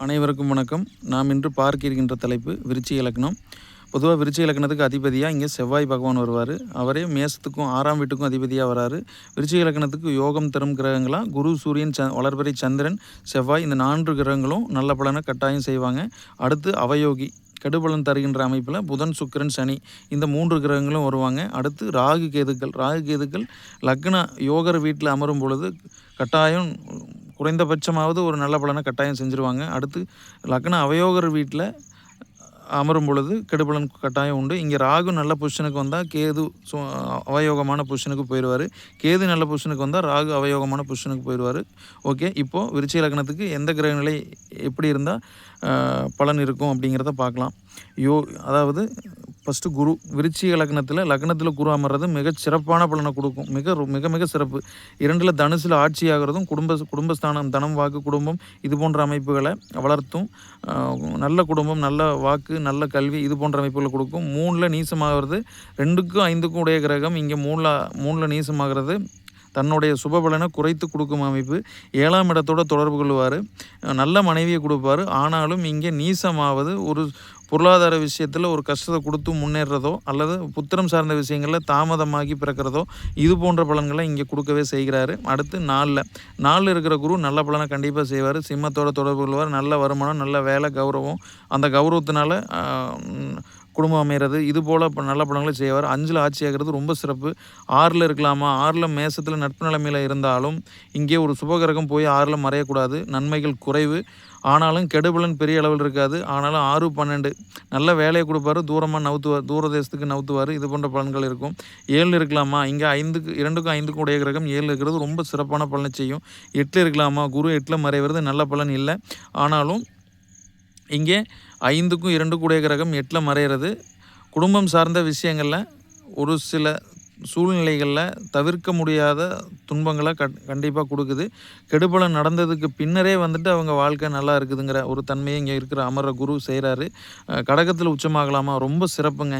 அனைவருக்கும் வணக்கம். நாம் இன்று பார்க்க இருக்கின்ற தலைப்பு விருச்சிக லக்னம். பொதுவாக விருச்சிக லக்னத்துக்கு அதிபதியாக இங்கே செவ்வாய் பகவான் வருவார். அவரே மேசத்துக்கும் 6ஆம் வீட்டுக்கும் அதிபதியாக வராரு. விருச்சிக லக்னத்துக்கு யோகம் தரும் கிரகங்களாக குரு, சூரியன், வளர்பிறை சந்திரன், செவ்வாய் இந்த 4 கிரகங்களும் நல்ல பலனை கட்டாயம் செய்வாங்க. அடுத்து அவயோகி கெடுபலன் தருகின்ற அமைப்பில் புதன், சுக்கிரன், சனி இந்த 3 கிரகங்களும் வருவாங்க. அடுத்து ராகு கேதுக்கள் லக்ன யோகர் வீட்டில் அமரும் பொழுது கட்டாயம் குறைந்தபட்சமாவது ஒரு நல்ல பலனை கட்டாயம் செஞ்சுருவாங்க. அடுத்து லக்ன அவயோகர் வீட்டில் அமரும் பொழுது கெடுபலன் கட்டாயம் உண்டு. இங்கே ராகு நல்ல பொசிஷனுக்கு வந்தால் கேது அவயோகமான பொசிஷனுக்கு போயிடுவார். கேது நல்ல பொசிஷனுக்கு வந்தால் ராகு அவயோகமான பொசிஷனுக்கு போயிடுவார். ஓகே, இப்போது விருச்சிக லக்னத்துக்கு எந்த கிரகநிலை எப்படி இருந்தால் பலன் இருக்கும் அப்படிங்கிறத பார்க்கலாம். அதாவது ஃபஸ்ட்டு குரு விருச்சிக லக்னத்தில் குரு அமர்றது மிக சிறப்பான பலனை கொடுக்கும். மிக மிக சிறப்பு. 2ல் தனுசில் ஆட்சி ஆகிறதும் குடும்பஸ்தானம், தனம், வாக்கு, குடும்பம் இது போன்ற அமைப்புகளை வளர்த்தும் நல்ல குடும்பம், நல்ல வாக்கு, நல்ல கல்வி இது போன்ற அமைப்புகளை கொடுக்கும். 3ல் நீசமாகிறது. 2க்கும் 5க்கும் உடைய கிரகம் இங்கே 3ல் நீசமாகிறது தன்னுடைய சுபபலனை குறைத்து கொடுக்கும் அமைப்பு. 7ஆம் இடத்தோட தொடர்பு கொள்வார். நல்ல மனைவியை கொடுப்பார். ஆனாலும் இங்கே நீசமாவது ஒரு பொருளாதார விஷயத்தில் ஒரு கஷ்டத்தை கொடுத்து முன்னேறதோ அல்லது புத்திரம் சார்ந்த விஷயங்களில் தாமதமாகி பிறக்கிறதோ இது போன்ற பலன்களை இங்கே கொடுக்கவே செய்கிறாரு. அடுத்து 4ல் இருக்கிற குரு நல்ல பலனை கண்டிப்பாக செய்வார். சிம்மத்தோட தொடர்பு கொள்வார். நல்ல வருமானம், நல்ல வேலை, கௌரவம், அந்த கௌரவத்தினால குடும்பம் அமைகிறது இது போல் நல்ல பலன்களை செய்வார். 5ல் ஆட்சி ஆகிறது ரொம்ப சிறப்பு. 6ல் இருக்கலாமா? 6ல் மேசத்தில் நட்பு நிலைமையில் இருந்தாலும் இங்கே ஒரு சுபகிரகம் போய் 6ல் மறையக்கூடாது. நன்மைகள் குறைவு. ஆனாலும் கெடுபலன் பெரிய அளவில் இருக்காது. ஆனாலும் 6, 12 நல்ல வேலையை கொடுப்பாரு. தூரமாக நவுத்துவார், தூரதேசத்துக்கு நவுத்துவார். இது போன்ற பலன்கள் இருக்கும். 7ல் இருக்கலாமா? இங்கே 2க்கும் 5க்கும் உடைய கிரகம் 7ல் இருக்கிறது ரொம்ப சிறப்பான பலனை செய்யும். 8ல் இருக்கலாமா? குரு 8ல் மறைவது நல்ல பலன் இல்லை. ஆனாலும் இங்கே 5க்கும் 2க்கும் உடைய கிரகம் 8ல் மறைகிறது குடும்பம் சார்ந்த விஷயங்களில் ஒரு சில சூழ்நிலைகளில் தவிர்க்க முடியாத துன்பங்களை கண்டிப்பாக கொடுக்குது. கெடுபலன் நடந்ததுக்கு பின்னரே அவங்க வாழ்க்கை நல்லா இருக்குதுங்கிற ஒரு தன்மையை இங்கே இருக்கிற அமர குரு செய்கிறாரு. கடகத்தில் உச்சமாகலாமா? ரொம்ப சிறப்புங்க.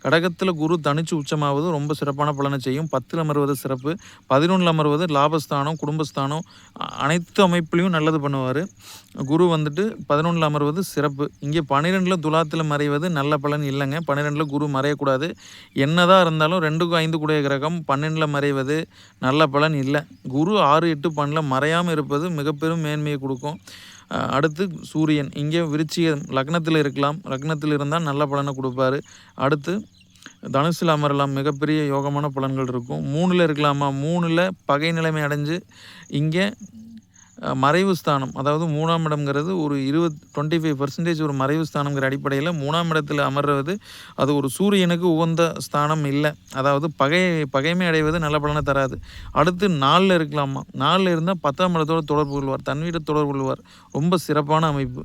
கடகத்தில் குரு தனிச்சு உச்சமாவது ரொம்ப சிறப்பான பலனை செய்யும். 10ல் அமர்வது சிறப்பு. 11ல் அமர்வது லாபஸ்தானம், குடும்பஸ்தானம் அனைத்து அமைப்புலையும் நல்லது பண்ணுவார். குரு 11ல் அமர்வது சிறப்பு. இங்கே 12ல் துலாத்தில் மறைவது நல்ல பலன் இல்லைங்க. 12ல் குரு மறையக்கூடாது. என்னதான் இருந்தாலும் 2க்கும் 5க்கும் உடைய கிரகம் 12ல் மறைவது நல்ல பலன் இல்லை. குரு 6, 8, 12ல் மறையாமல் இருப்பது மிகப்பெரும் மேன்மையை கொடுக்கும். அடுத்து சூரியன் இங்கே விருச்சிக லக்னத்தில் இருக்கலாம். லக்னத்தில் இருந்தால் நல்ல பலனை கொடுப்பாரு. அடுத்து தனுசில் அமரலாம். மிகப்பெரிய யோகமான பலன்கள் இருக்கும். 3ல் இருக்கலாமா? 3ல் பகை நிலைமை அடைஞ்சு இங்கே மறைவு ஸ்தானம், அதாவது 3ஆம் இடம்ங்கிறது ஒரு 25% ஒரு மறைவு ஸ்தானங்கிற அடிப்படையில் 3ஆம் இடத்தில் அமர்வது அது ஒரு சூரியனுக்கு உகந்த ஸ்தானம் இல்லை. அதாவது பகைமை அடைவது நல்ல பலனை தராது. அடுத்து 4ல் இருக்கலாமா? 4ல் இருந்தால் 10ஆம் இடத்தோடு தொடர்பு கொள்வார், தன் வீட்டை தொடர்பு கொள்வார். ரொம்ப சிறப்பான அமைப்பு.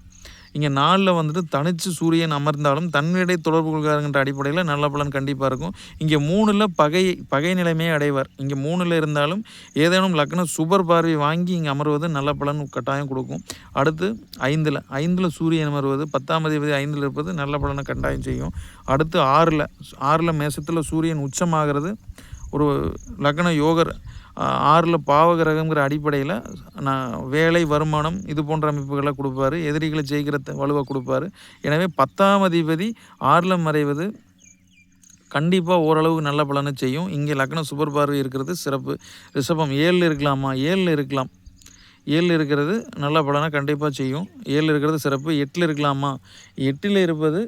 இங்கே 4ல் தனிச்சு சூரியன் அமர்ந்தாலும் தன்னிடை தொடர்பு கொள்கிறாருங்கிற அடிப்படையில் நல்ல பலன் கண்டிப்பாக இருக்கும். இங்கே 3ல் பகை நிலைமையை அடைவார். இங்கே 3ல் இருந்தாலும் ஏதேனும் லக்னம் சுபர் பார்வை வாங்கி இங்கே அமர்வது நல்ல பலன் கட்டாயம் கொடுக்கும். அடுத்து 5ல் சூரியன் அமர்வது 10ஆம் அதிபதி 5ல் இருப்பது நல்ல பலனை கட்டாயம் செய்யும். அடுத்து 6ல் மேசத்தில் சூரியன் உச்சமாகிறது ஒரு லக்ன யோகர். 6ல் பாவகிரகங்கிற அடிப்படையில் வேலை, வருமானம் இது போன்ற அமைப்புகளை கொடுப்பாரு. எதிரிகளை ஜெயிக்கிற வலுவை கொடுப்பாரு. எனவே 10ஆம் அதிபதி 6ல் மறைவது கண்டிப்பாக ஓரளவு நல்ல பலனை செய்யும். இங்கே லக்னம் சுபர் பார்வை இருக்கிறது சிறப்பு. ரிஷபம் 7ல் இருக்கலாமா? 7ல் இருக்கலாம். 7ல் இருக்கிறது நல்ல பலனை கண்டிப்பாக செய்யும். 7ல் இருக்கிறது சிறப்பு. 8ல் இருக்கலாமா? 8ல் இருப்பது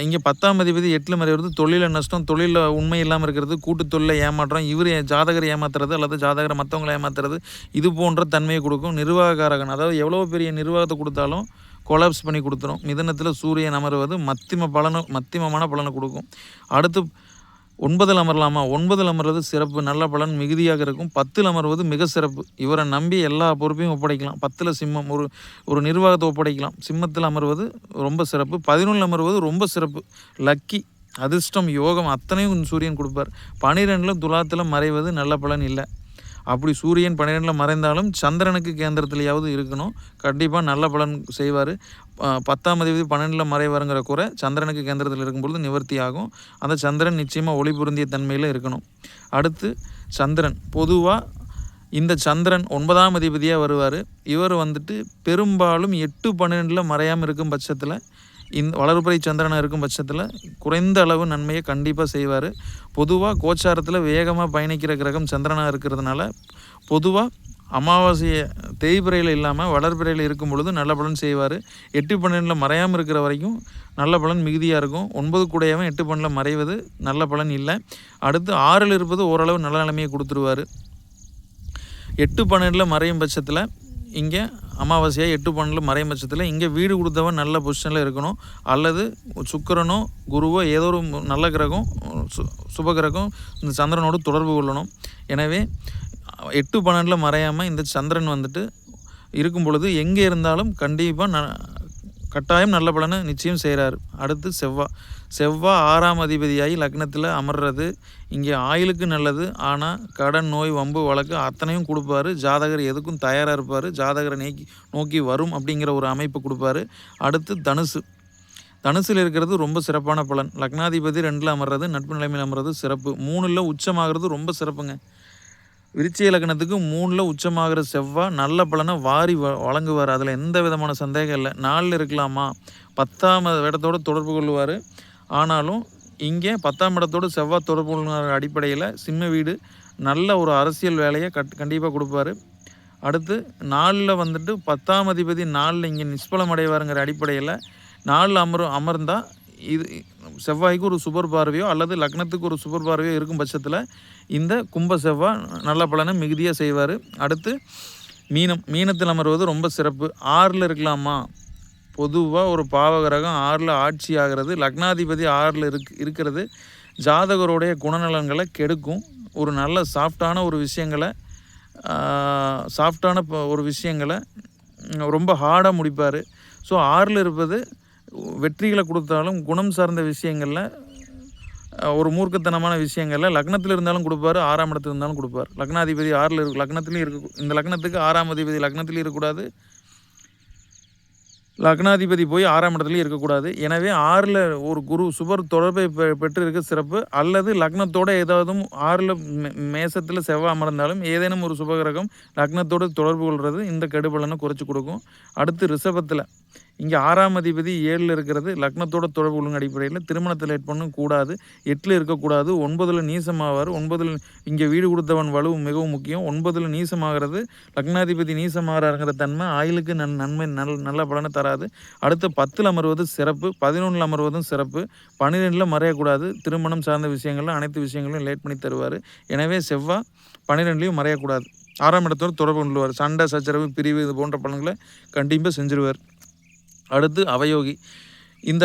இங்கே 10ஆம் அதிபதி 8ல் மறைவது தொழிலில் நஷ்டம், தொழிலில் உண்மை இல்லாமல் இருக்கிறது, கூட்டு தொழிலை ஏமாற்றம், ஜாதகரை ஏமாத்துறது அல்லது ஜாதகரை மற்றவங்களை ஏமாத்துறது இது போன்ற தன்மையை கொடுக்கும். நிர்வாகக்காரகன், அதாவது எவ்வளோ பெரிய நிர்வாகத்தை கொடுத்தாலும் கொலாப்ஸ் பண்ணி கொடுத்துரும். மிதனத்தில் சூரியன் அமர்வது மத்தியமமான பலனை கொடுக்கும். அடுத்து 9ல் அமரலாமா? 9ல் அமர்வது சிறப்பு. நல்ல பலன் மிகுதியாக இருக்கும். 10ல் அமர்வது மிக சிறப்பு. இவரை நம்பி எல்லா பொறுப்பையும் ஒப்படைக்கலாம். 10ல் சிம்மம் ஒரு நிர்வாகத்தை ஒப்படைக்கலாம். சிம்மத்தில் அமர்வது ரொம்ப சிறப்பு. 11ல் அமர்வது ரொம்ப சிறப்பு. லக்கி, அதிர்ஷ்டம், யோகம் அத்தனையும் சூரியன் கொடுப்பார். 12ல் துலாத்தில் மறைவது நல்ல பலன் இல்லை. அப்படி சூரியன் 12ல் மறைந்தாலும் சந்திரனுக்கு கேந்திரத்திலேயாவது இருக்கணும். கண்டிப்பாக நல்ல பலன் செய்வார். 10ஆம் அதிபதி 12ல் மறைவாருங்கிற குறை சந்திரனுக்கு கேந்திரத்தில் இருக்கும்பொழுது நிவர்த்தி ஆகும். அந்த சந்திரன் நிச்சயமாக ஒளி பொருந்திய தன்மையில் இருக்கணும். அடுத்து சந்திரன் பொதுவாக இந்த சந்திரன் 9ஆம் அதிபதியாக வருவார். இவர் வந்துட்டு பெரும்பாலும் 8-12 மறையாமல் இருக்கும் பட்சத்தில், இந்த வளர்பிறை சந்திரனாக இருக்கும் பட்சத்தில் குறைந்த அளவு நன்மையை கண்டிப்பாக செய்வார். பொதுவாக கோச்சாரத்தில் வேகமாக பயணிக்கிற கிரகம் சந்திரனாக இருக்கிறதுனால பொதுவாக அமாவாசையை தேய்பிறையில் இல்லாமல் வளர்பிறையில் இருக்கும் பொழுது நல்ல பலன் செய்வார். 8-12 மறையாமல் இருக்கிற வரைக்கும் நல்ல பலன் மிகுதியாக இருக்கும். 9 கூடையவன் 8-12 மறைவது நல்ல பலன் இல்லை. அடுத்து 6ல் இருப்பது ஓரளவு நல்ல நிலைமையை கொடுத்துருவார். 8-12 மறையும் பட்சத்தில் இங்கே அமாவாசையாக 8-12 மறையும் பட்சத்தில் இங்கே வீடு கொடுத்தவன் நல்ல பொசிஷனில் இருக்கணும். அல்லது சுக்கிரனோ குருவோ ஏதோ ஒரு நல்ல கிரகம் சுப கிரகம் இந்த சந்திரனோடு தொடர்பு கொள்ளணும். எனவே 8-12 மறையாமல் இந்த சந்திரன் வந்துட்டு இருக்கும் பொழுது எங்கே இருந்தாலும் கண்டிப்பாக கட்டாயம் நல்ல பலனை நிச்சயம் செய்கிறார். அடுத்து செவ்வாய் 6ஆம் அதிபதியாகி லக்னத்தில் அமர்றது இங்கே ஆயுளுக்கு நல்லது. ஆனால் கடன் நோய் வம்பு வழக்கு அத்தனையும் கொடுப்பாரு. ஜாதகர் எதுக்கும் தயாராக இருப்பார். ஜாதகரை நோக்கி வரும் அப்படிங்கிற ஒரு அமைப்பு கொடுப்பாரு. அடுத்து தனுசில் இருக்கிறது ரொம்ப சிறப்பான பலன். லக்னாதிபதி 2ல் அமர்றது, நட்பு நிலைமையில் அமர்றது சிறப்பு. 3ல் உச்சமாகிறது ரொம்ப சிறப்புங்க. விருச்சிக லக்னத்துக்கு 3ல் உச்சமாகிற செவ்வாய் நல்ல பலனை வாரி வழங்குவார். அதில் எந்த விதமான சந்தேகம் இல்லை. 4ல் இருக்கலாமா, 10ஆம் இடத்தோடு தொடர்பு கொள்வார். ஆனாலும் இங்கே 10ஆம் இடத்தோடு செவ்வாய் தொடர்பு கொள்ளுங்கிற அடிப்படையில் சிம்ம வீடு நல்ல ஒரு அரசியல் வேலையை கண்டிப்பாக கொடுப்பார். அடுத்து 4ல் வந்துட்டு 10ஆம் அதிபதி 4ல் இங்கே நிஷ்பலம் அடைவாருங்கிற அடிப்படையில் 4ல் அமர்ந்தால் இது செவ்வாய்க்கு ஒரு சுபர் பார்வையோ அல்லது லக்னத்துக்கு ஒரு சுபர் பார்வையோ இருக்கும் பட்சத்தில் இந்த கும்ப செவ்வாய் நல்ல பலனை மிகுதியாக செய்வார். அடுத்து மீனத்தில் அமர்வது ரொம்ப சிறப்பு. 6ல் இருக்கலாமா, பொதுவாக ஒரு பாவகிரகம் 6ல் ஆட்சி ஆகிறது. லக்னாதிபதி 6ல் இருக்கிறது ஜாதகருடைய குணநலன்களை கெடுக்கும். ஒரு நல்ல சாஃப்டான ஒரு விஷயங்களை ரொம்ப ஹார்டாக முடிப்பார். ஸோ 6ல் இருப்பது வெற்றிகளை கொடுத்தாலும் குணம் சார்ந்த விஷயங்களில் ஒரு மூர்க்கத்தனமான விஷயங்களில் லக்னத்தில் இருந்தாலும் கொடுப்பார், 6ஆம் இடத்துல இருந்தாலும் கொடுப்பார். லக்னாதிபதி 6ல் லக்னத்துலேயும் இந்த லக்னத்துக்கு 6ஆம் அதிபதி லக்னத்துலேயும் இருக்கக்கூடாது, லக்னாதிபதி போய் 6ஆம் இடத்துலையும் இருக்கக்கூடாது. எனவே 6ல் ஒரு குரு சுபர் தொடர்பை பெற்று இருக்க சிறப்பு. அல்லது லக்னத்தோடு ஏதாவது 6ல் மேசத்தில் செவ்வாய் அமர்ந்தாலும் ஏதேனும் ஒரு சுபகிரகம் லக்னத்தோடு தொடர்பு கொள்வது இந்த கெடுபலனை குறைச்சி கொடுக்கும். அடுத்து ரிஷபத்தில் இங்கே 6ஆம் அதிபதி 7ல் இருக்கிறது லக்னத்தோட தொடர்பு கொள்ளும் அடிப்படையில் திருமணத்தில் லேட் பண்ணவும் கூடாது. 8ல் இருக்கக்கூடாது. 9ல் நீசமாவார். 9ல் இங்கே வீடு கொடுத்தவன் வலு மிகவும் முக்கியம். 9ல் நீசமாகிறது லக்னாதிபதி நீசமாகிறாருங்கிற தன்மை ஆயுளுக்கு நன்மை நல்ல பலனை தராது. அடுத்து 10ல் அமர்வது சிறப்பு. 11ல் அமர்வதும் சிறப்பு. 12ல் மறையக்கூடாது. திருமணம் சார்ந்த விஷயங்கள்ல அனைத்து விஷயங்களையும் லேட் பண்ணி தருவார். எனவே செவ்வாய் 12லையும் மறையக்கூடாது. 6ஆம் இடத்தோடு தொடர்பு கொள்வார். சண்டை சச்சரவு பிரிவு இது போன்ற பலன்களை கண்டிப்பாக செஞ்சிருவார். அடுத்து அவயோகி. இந்த